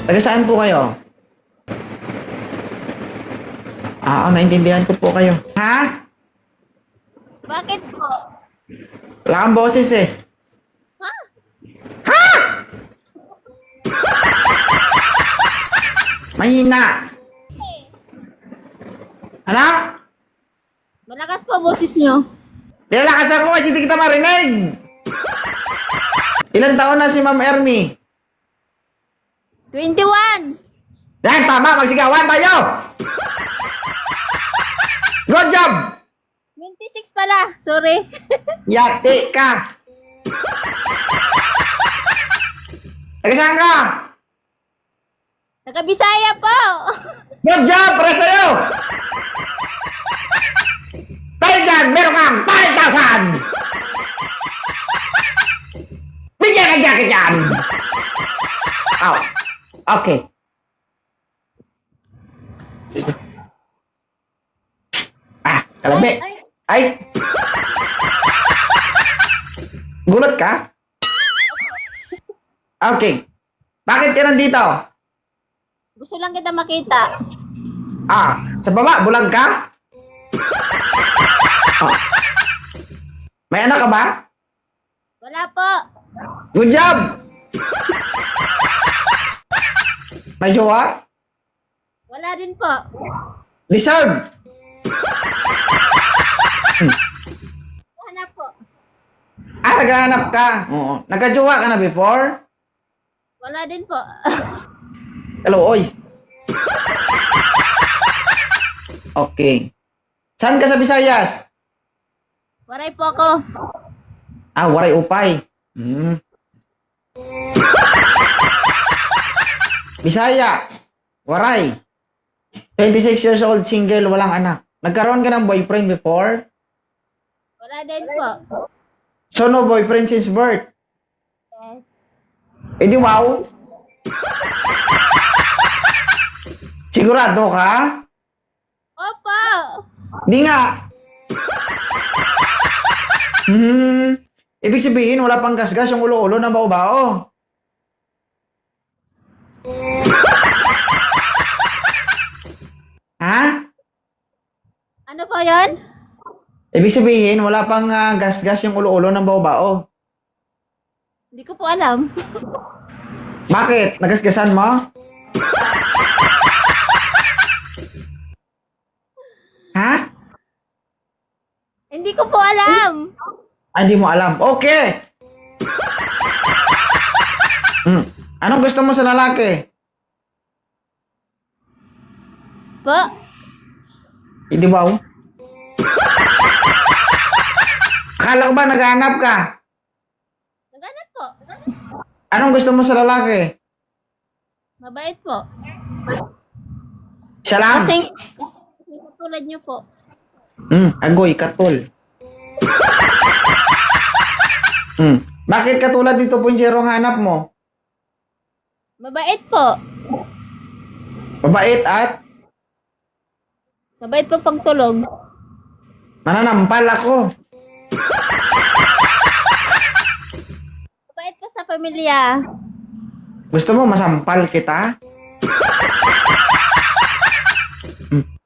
Taga saan po kayo? Naintindihan ko po kayo. Ha? Bakit po? Wala kang boses eh. Ha? Ha? Mahina. Ano? Malakas po boses nyo. Nilalakas ako kasi hindi kita marinig. Ilan taon na si Ma'am Ermi? 21! Yan, tama. Magsigawan tayo. Good job. 26 pala. Sorry. Yati ka. Taga saan ka? Taga Bisaya po. Good job para sa'yo. Dahil dyan, meron kang 5,000. Bigyan ka jacket yan. Okay. Kalabi. Ay. Gulat ka? Okay. Bakit ka nandito? Gusto lang kita makita. Sa baba, bulag ka? May anak ka ba? Wala po. Good job! May jowa? Wala din po. Deserve! Hanap po. Naghahanap ka? Oo. Nagka-jowa ka na before? Wala din po. Hello, oy. Okay. Saan ka sa Visayas? Waray po ako. Waray upay. Bisaya. Waray. 26 years old, single, walang anak. Nagkaroon ka ng boyfriend before? Wala din po. So, no boyfriend since birth? Yes. Di wow. Sigurado ka? Opo. Di nga. Ibig sabihin, wala pang gasgas yung ulo-ulo ng bao-bao. Ha? Ano po yan? Ibig sabihin, wala pang gasgas yung ulo-ulo ng bao-bao. Hindi ko po alam. Bakit? Nagasgasan mo? Ha? Hindi ko po alam. Hindi mo alam. Okay. Anong gusto mo sa lalaki? Po? Hindi ba? Akala ko ba naghahanap ka? Naghanap po. Anong gusto mo sa lalaki? Mabait po. Isa lang? Kasi tulad niyo po. Agoy, katol. Bakit katulad nito 2.0 ang hanap mo? Mabait po. Mabait at Mabait po pagtulog. mananampal ako. Mabait po sa pamilya. Gusto mo masampal kita?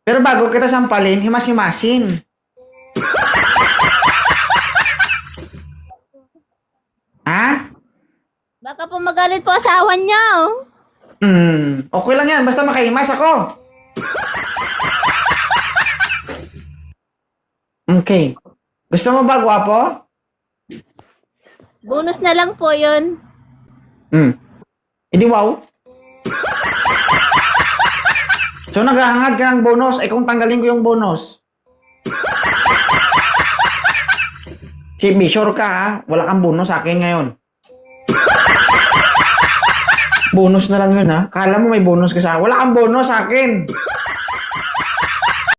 Pero bago kita sampalin, himas-himasin. Ha? Baka po magalit po asawa niyo. Okay lang yan. Basta makahimas ako. Okay. Gusto mo ba, gwapo? Bonus na lang po yun. Hindi wow. So, naghahangad ka ng bonus. Kung tanggalin ko yung bonus. Be sure ka ha. Wala kang bonus sa akin ngayon. Bonus na lang yun ha. Kala mo may bonus ka sa akin. Wala kang bonus sa akin.